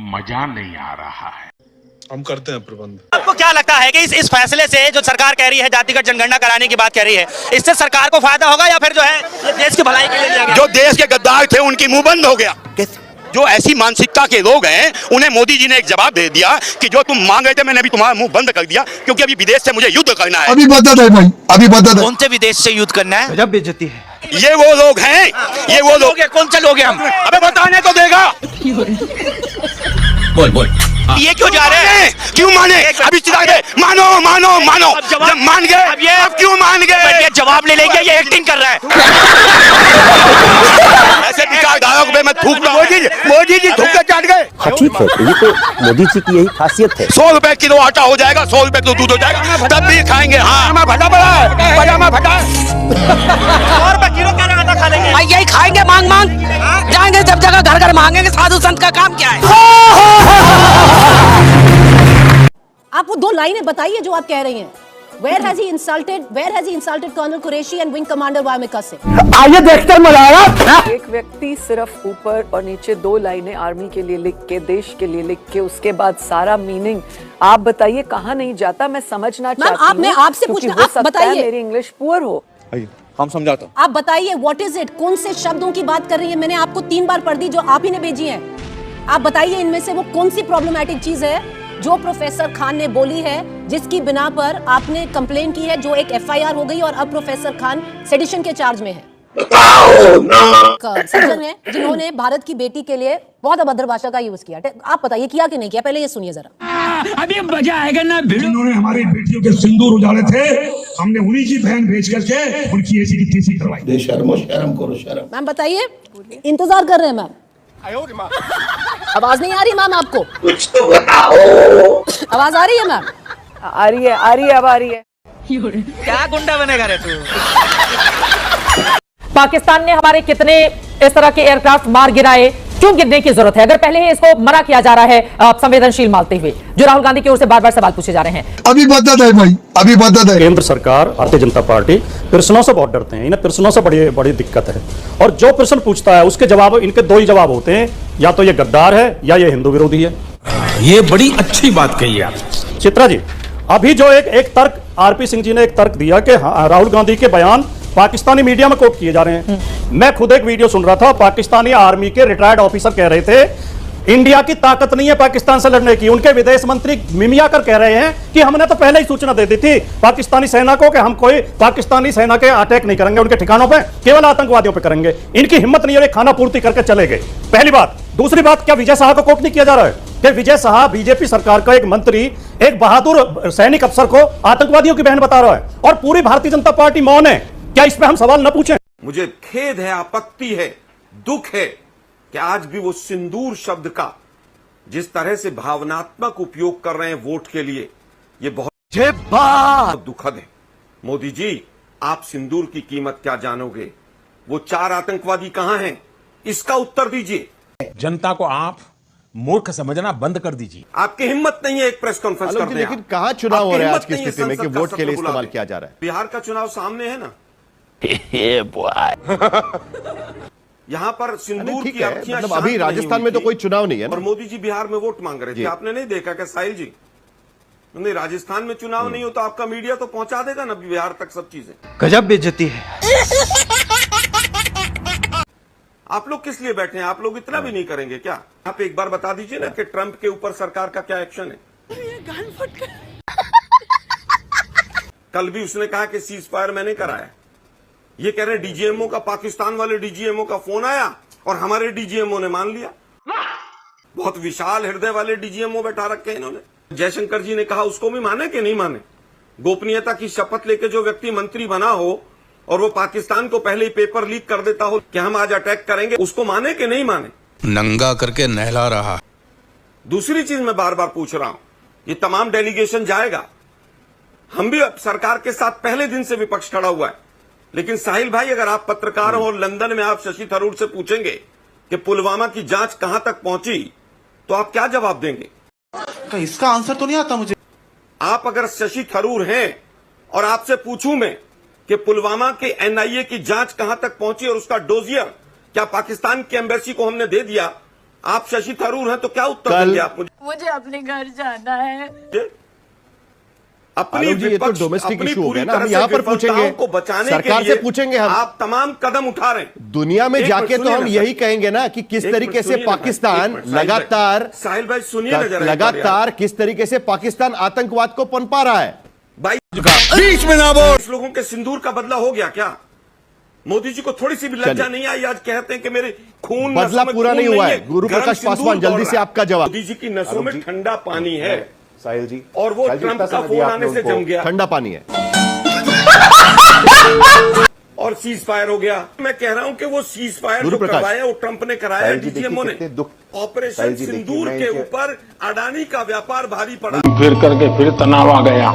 मजा नहीं आ रहा है। हम करते हैं प्रबंध। आपको क्या लगता है कि इस फैसले से जो सरकार कह रही है जातिगत जनगणना कराने की बात कह रही है, इससे सरकार को फायदा होगा या फिर जो है ये देश की भलाई के लिए लिया गया? जो देश के गद्दार थे उनकी मुंह बंद हो गया। जो ऐसी मानसिकता के लोग हैं उन्हें मोदी जी ने एक जवाब दे दिया कि जो तुम मांग रहे थे मैंने अभी तुम्हारा मुंह बंद कर दिया, क्योंकि अभी विदेश से मुझे युद्ध करना है। अभी बदल है भाई, अभी बदल है। कौन से विदेश से युद्ध करना है? गजब बेइज्जती है। ये वो लोग हैं, ये वो लोग। कौन से लोग हैं हम? अबे बताने तो देगा। बोल ये क्यों जा रहे हैं? क्यों माने? अभी चिल्ला गए मानो मानो मानो, जब मान गए अब क्यों मान गए? ये जवाब ले लेंगे, ये एक्टिंग कर रहा है। ऐसे विचारधारा पे मैं थूक लूं। मोदी जी थूक के चाट गए। हाँ ठीक है, ये तो मोदी जी की यही खासियत है। 100 रुपए किलो आटा हो जाएगा, 100 रुपए किलो दूध हो जाएगा, तब भी खाएंगे। हाँ फटा पड़ा है, पजामा फटा है। 100 रुपए किलो क्या आटा खा लेंगे? यही खाएंगे मांग मांग जाएंगे, जब जगह घर घर मांगेंगे। साधु संत का काम क्या है? आप वो 2 लाइनें बताइए जो आप कह रही हैं। Where has he insulted Colonel Qureshi and Wing Commander Vamika Singh? आइए देखते हैं मुलायम। एक व्यक्ति सिर्फ ऊपर और नीचे 2 लाइनें आर्मी के लिए लिख के, देश के लिए लिख के, उसके बाद सारा मीनिंग आप बताइए कहाँ नहीं जाता? मैं समझना चाहती हूँ। मैं आपसे पूछना, आप बताइए। मेरी इंग्लिश पुअर हो। हम समझाता हूँ। आप बताइए व्हाट इज इट, कौन से शब्दों की बात कर रही है? मैंने आपको 3 बार पढ़ दी जो आप ही ने भेजी है। आप बताइए इनमें से वो कौन सी प्रॉब्लमैटिक चीज है जो प्रोफेसर खान ने बोली है, जिसकी बिना पर आपने कंप्लेन की है, जो एक FIR हो गई और अब प्रोफेसर खान सेडिशन के चार्ज में है। सज्जन है जिन्होंने भारत की बेटी के लिए बहुत अभद्र भाषा का यूज किया। आप बताइए किया कि नहीं किया? पहले ये सुनिए जरा। अभी मजा आएगा ना। जिन्होंने हमारी बेटियों के सिंदूर उजाड़े थे, हमने उन्हीं की बहन भेज करके उनकी ऐसी की तैसी करवाई। शर्म करो शर्म। मैम बताइए, इंतजार कर रहे हैं मैम। आवाज नहीं आ रही मैम आपको? कुछ तो बताओ। आवाज आ रही है मैम? आ रही है, अब आ रही है। क्या गुंडा बनेगा रे तू? पाकिस्तान ने हमारे कितने इस तरह के एयरक्राफ्ट मार गिराए? क्यों गिरने की जरूरत है? अगर पहले ही इसको मना किया जा रहा है संवेदनशील मानते हुए, जो राहुल गांधी की ओर से बार बार सवाल पूछे जा रहे हैं। अभी बदल है भाई, अभी बदल है। केंद्र सरकार, भारतीय जनता पार्टी प्रश्नों से बहुत डरते हैं। इन्हें प्रश्नों से बड़ी दिक्कत है, और जो प्रश्न पूछता है उसके जवाब, इनके 2 ही जवाब होते हैं, या तो ये गद्दार है या ये हिंदू विरोधी है। ये बड़ी अच्छी बात कही आप चित्रा जी। अभी जो एक तर्क RP सिंह जी ने एक तर्क दिया कि राहुल गांधी के बयान पाकिस्तानी मीडिया में कोट किए जा रहे हैं। मैं खुद एक वीडियो सुन रहा था, पाकिस्तानी आर्मी के रिटायर्ड ऑफिसर कह रहे थे इंडिया की ताकत नहीं है पाकिस्तान से लड़ने की। उनके विदेश मंत्री मिमिया कर कह रहे हैं कि हमने तो पहले ही सूचना दे दी थी पाकिस्तानी सेना को कि हम कोई पाकिस्तानी सेना के अटैक नहीं करेंगे उनके ठिकानों पे, केवल आतंकवादियों पे करेंगे। इनकी हिम्मत नहीं है, खाना पूर्ति करके चले गए। पहली बात। दूसरी बात, क्या विजय शाह को कोट नहीं किया जा रहा है कि विजय शाह बीजेपी सरकार का एक मंत्री, एक बहादुर सैनिक अफसर को आतंकवादियों की बहन बता रहा है, और पूरी भारतीय जनता पार्टी मौन है? क्या इस पे हम सवाल न पूछें? मुझे खेद है, आपत्ति है, दुख है कि आज भी वो सिंदूर शब्द का जिस तरह से भावनात्मक उपयोग कर रहे हैं वोट के लिए, ये बहुत दुखद है। मोदी जी, आप सिंदूर की कीमत क्या जानोगे? वो 4 आतंकवादी कहां हैं? इसका उत्तर दीजिए। जनता को आप मूर्ख समझना बंद कर ददीजिए। आपकी हिम्मत नहीं है एक प्रेस कॉन्फ्रेंस करने। लेकिन कहां चुनाव हो रहा है आज की स्थिति में कि वोट के लिए इस्तेमाल किया जा रहा है? बिहार का चुनाव सामने है ना। यहाँ पर सिंदूर की अर्थियां, मतलब अभी राजस्थान में तो कोई चुनाव नहीं है ना? और मोदी जी बिहार में वोट मांग रहे थे, आपने नहीं देखा क्या साहिल जी? नहीं, राजस्थान में चुनाव नहीं हो तो आपका मीडिया तो पहुंचा देगा ना बिहार तक सब चीजें। गजब बेइज्जती है। आप लोग किस लिए बैठे हैं? आप लोग इतना भी नहीं करेंगे क्या? आप एक बार बता दीजिए ना कि ट्रंप के ऊपर सरकार का क्या एक्शन है। कल भी उसने कहा कि सीज फायर मैंने कराया। ये कह रहे DGMO का, पाकिस्तान वाले DGMO का फोन आया और हमारे DGMO ने मान लिया। बहुत विशाल हृदय वाले DGMO बैठा रखे हैं इन्होंने। जयशंकर जी ने कहा, उसको भी माने कि नहीं माने? गोपनीयता की शपथ लेके जो व्यक्ति मंत्री बना हो और वो पाकिस्तान को पहले ही पेपर लीक कर देता हो कि हम आज अटैक करेंगे, उसको माने कि नहीं माने? नंगा करके नहला रहा। दूसरी चीज मैं बार बार पूछ रहा हूं, ये तमाम डेलीगेशन जाएगा। हम भी सरकार के साथ पहले दिन से विपक्ष खड़ा हुआ है, लेकिन साहिल भाई, अगर आप पत्रकार हो और लंदन में आप शशि थरूर से पूछेंगे कि पुलवामा की जांच कहां तक पहुंची, तो आप क्या जवाब देंगे? इसका आंसर तो नहीं आता मुझे। आप अगर शशि थरूर हैं और आपसे पूछूं मैं कि पुलवामा के NIA की जांच कहां तक पहुंची और उसका डोजियर क्या पाकिस्तान की एम्बेसी को हमने दे दिया, आप शशि थरूर हैं तो क्या उत्तर देंगे आप मुझे अपने घर जाना है। अपनी जी, ये तो विपक्ष, डोमेस्टिक अपनी इशू हो पूरी गया ना, तरह हम से यहाँ पर विफलताओं पूछेंगे को बचाने सरकार के लिए से पूछेंगे हम। आप तमाम कदम उठा रहे हैं। दुनिया में एक जाके मिनट तो सुनिए हम ना, यही कहेंगे ना कि किस एक तरीके मिनट से सुनिए ना, पाकिस्तान एक मिनट, लगातार साहिल भाई सुनिए ना जरा, लगातार किस तरीके से पाकिस्तान आतंकवाद को पनपा रहा है। भाई बीच में ना बोल। इस लोगों के सिंदूर का बदला हो गया क्या? मोदी जी को थोड़ी सी भी लज्जा नहीं आई? आज कहते हैं कि मेरे खून बदला पूरा नहीं हुआ है। गुरु प्रकाश पासवान, जल्दी से आपका जवाब। मोदी जी की नसों में ठंडा पानी है साहिल जी, और वो ट्रंप का फोन आने से जम गया। ठंडा पानी है और सीज फायर हो गया। मैं कह रहा हूं कि वो सीज फायर जो करवाया वो ट्रंप ने कराया, डीजीएमओ ने। ऑपरेशन सिंदूर के ऊपर अडानी का व्यापार भारी पड़ा। फिर करके फिर तनाव आ गया।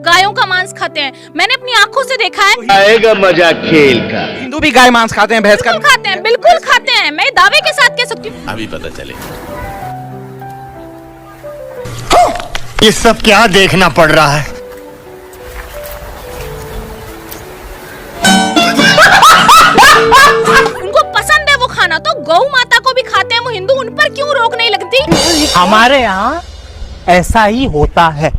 गायों का मांस खाते हैं, मैंने अपनी आंखों से देखा है। आएगा मजा खेल का। हिंदू भी गाय मांस खाते हैं, भैंस का खाते हैं, बिल्कुल खाते हैं। मैं दावे के साथ कह सकती हूँ। अभी पता चले। ये सब क्या देखना पड़ रहा है? उनको पसंद है वो खाना, तो गौ माता को भी खाते हैं वो हिंदू, उन पर क्यों रोक नहीं लगती? हमारे यहाँ ऐसा ही होता है।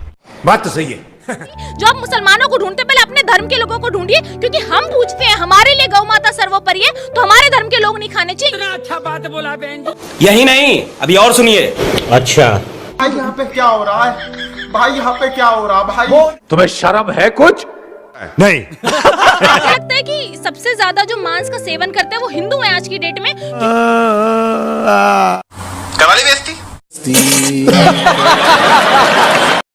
बात तो सही है। जो आप मुसलमानों को ढूंढते, पहले अपने धर्म के लोगों को ढूंढिए, क्योंकि हम पूछते हैं हमारे लिए गौ माता सर्वोपरि है, तो हमारे धर्म के लोग नहीं खाने चाहिए। अच्छा बात बोला बहन। यही नहीं, अभी और सुनिए। अच्छा भाई यहाँ पे क्या हो रहा है? भाई यहाँ पे क्या हो रहा है? भाई तुम्हें शर्म है कुछ? नहीं। लगता है कि सबसे ज्यादा जो मांस का सेवन करते हैं वो हिंदू हैं आज की डेट में। करवाली बेइज्जती।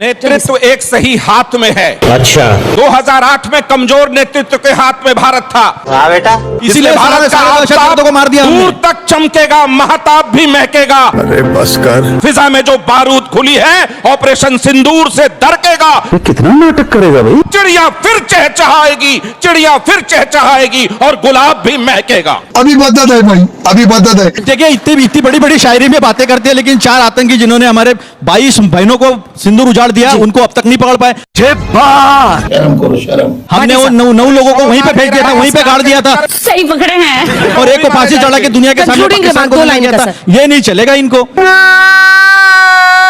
नेतृत्व एक सही हाथ में है। अच्छा 2008 में कमजोर नेतृत्व के हाथ में भारत था। बेटा, इसीलिए भारत का आफ्ताब को मार दिया, दूर तक चमकेगा, महताब भी महकेगा। अरे बस कर। फिजा में जो बारूद खुली है, ऑपरेशन सिंदूर से दरकेगा। कितना नाटक करेगा भाई? चिड़िया फिर चहचहाएगी, चिड़िया फिर चहचहाएगी और गुलाब भी महकेगा। अभी बदत है भाई, अभी बदत है। देखिए इतनी बड़ी बड़ी शायरी में बातें करते हैं, लेकिन 4 आतंकी जिन्होंने हमारे 22 बहनों को सिंदूर उजाड़ दिया, उनको अब तक नहीं पकड़ पाए। शर्म करो शर्म। हमने वो 9 लोगों को वहीं पे फेंक दिया था, वहीं पे गाड़ दिया था, सही पकड़े हैं। और एक को फांसी चढ़ा के दुनिया के सामने पाकिस्तान को दिया था। ये नहीं चलेगा इनको।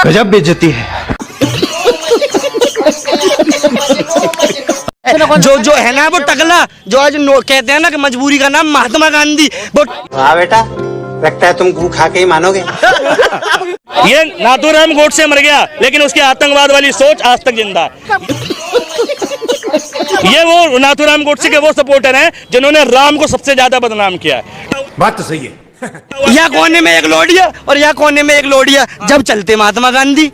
गजब बेइज्जती है। जो है ना वो टकला, जो आज कहते हैं ना कि मजबूरी का नाम महात्मा गांधी, वो बेटा लगता है तुम गू खा के ही मानोगे। ये नाथूराम गोडसे मर गया, लेकिन उसकी आतंकवाद वाली सोच आज तक जिंदा है। ये वो नाथूराम गोडसे के वो सपोर्टर हैं जिन्होंने राम को सबसे ज्यादा बदनाम किया है। बात तो सही है। यह कोने में एक लोडिया और यह कोने में एक लोडिया, जब चलते महात्मा गांधी।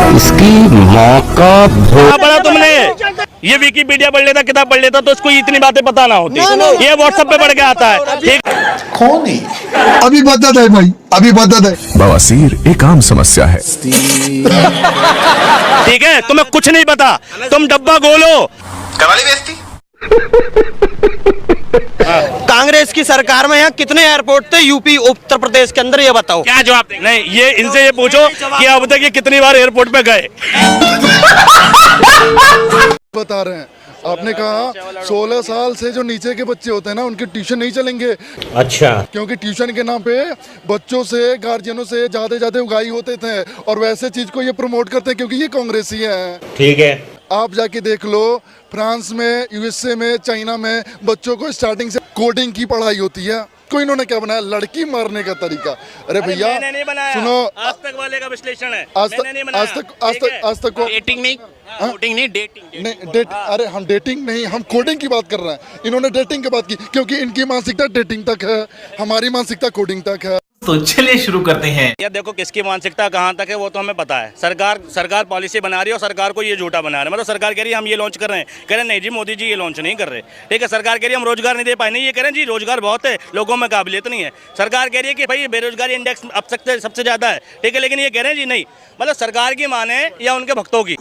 इसकी मौका पढ़ा तुमने? ये विकिपीडिया पढ़ लेता, किताब पढ़ लेता तो इसको इतनी बातें पता ना होती। ये व्हाट्सएप पे पढ़ के आता है। ठीक, कौन है? अभी बदत है भाई, अभी बदत है। बवासीर एक आम समस्या है। ठीक है, तुम्हें कुछ नहीं पता, तुम डब्बा गोलो। करवाली बेइज्जती। कांग्रेस की सरकार में यहाँ कितने एयरपोर्ट थे यूपी उत्तर प्रदेश के अंदर, ये बताओ। क्या जवाब दें? नहीं, ये इनसे ये पूछो कि अब तक ये कितनी बार एयरपोर्ट पे गए। बता रहे हैं, आपने कहा 16 साल से जो नीचे के बच्चे होते हैं ना, उनके ट्यूशन नहीं चलेंगे। अच्छा, क्योंकि ट्यूशन के नाम पे बच्चों से, गार्जियनों से ज्यादा उगाई होते थे, और वैसे चीज को ये प्रमोट करते हैं क्योंकि ये कांग्रेसी हैं। ठीक है, आप जाके देख लो, फ्रांस में, यूएसए में, चाइना में बच्चों को स्टार्टिंग से कोडिंग की पढ़ाई होती है। को इन्होंने क्या बनाया? लड़की मारने का तरीका। अरे भैया सुनो, आज तक वाले का विश्लेषण है। आज तक डेटिंग नहीं, कोडिंग नहीं, डेटिंग। अरे हम डेटिंग नहीं, हम कोडिंग की बात कर रहे हैं। इन्होंने डेटिंग की बात की क्योंकि इनकी मानसिकता डेटिंग तक है, हमारी मानसिकता कोडिंग तक है। तो चलिए शुरू करते हैं। यार देखो, किसकी मानसिकता कहाँ तक है वो तो हमें पता है। सरकार पॉलिसी बना रही है और सरकार को ये झूठा बना रहे हैं। मतलब सरकार कह रही है हम ये लॉन्च कर रहे हैं, कह रहे हैं नहीं जी मोदी जी ये लॉन्च नहीं कर रहे। ठीक है, सरकार कह रही है हम रोजगार नहीं दे पाए, नहीं, ये कह रहे हैं जी रोजगार बहुत है, लोगों में काबिलियत नहीं है। सरकार कह रही है कि भाई बेरोजगारी इंडेक्स अब तक सबसे ज्यादा है। ठीक है, लेकिन ये कह रहे हैं जी नहीं। मतलब सरकार की माने या उनके भक्तों की।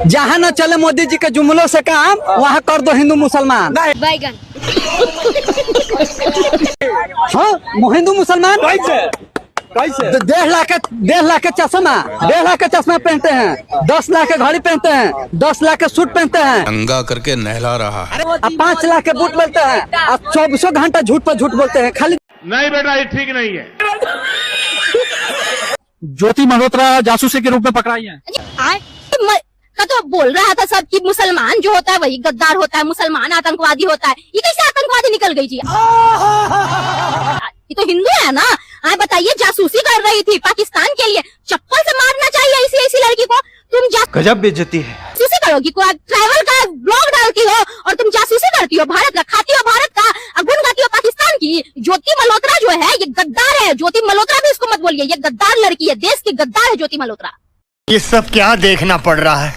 जहाँ न चले मोदी जी के जुमलों से काम, वहाँ कर दो हिंदू मुसलमान। बैगन हाँ, हिंदू मुसलमान कैसे? 1.5 लाख के चश्मा, 1.5 लाख के चश्मा पहनते हैं, 10 लाख के घड़ी पहनते हैं, 10 लाख के सूट पहनते हैं, दंगा करके नहला रहा है। अब 5 लाख के बूट बोलते हैं, अब 24 घंटा झूठ पर झूठ बोलते हैं खाली। नहीं बेटा, ये ठीक नहीं है। ज्योति मल्होत्रा जासूसी के रूप में पकड़ाई है। का तो बोल रहा था सब कि मुसलमान जो होता है वही गद्दार होता है, मुसलमान आतंकवादी होता है। ये कैसे आतंकवादी निकल गई थी? ये तो हिंदू है ना। हाँ बताइए, जासूसी कर रही थी पाकिस्तान के लिए। चप्पल से मारना चाहिए ऐसी लड़की को। तुम गजब बेइज्जती है। जासूसी करोगी, ट्रैवल का ब्लॉग डालती हो और तुम जासूसी करती हो, भारत का खाती हो, भारत का गुण गाती हो पाकिस्तान की। ज्योति मल्होत्रा जो है ये गद्दार है। ज्योति मल्होत्रा भी इसको मत बोलिए, ये गद्दार लड़की है, देश की गद्दार है ज्योति मल्होत्रा। ये सब क्या देखना पड़ रहा है?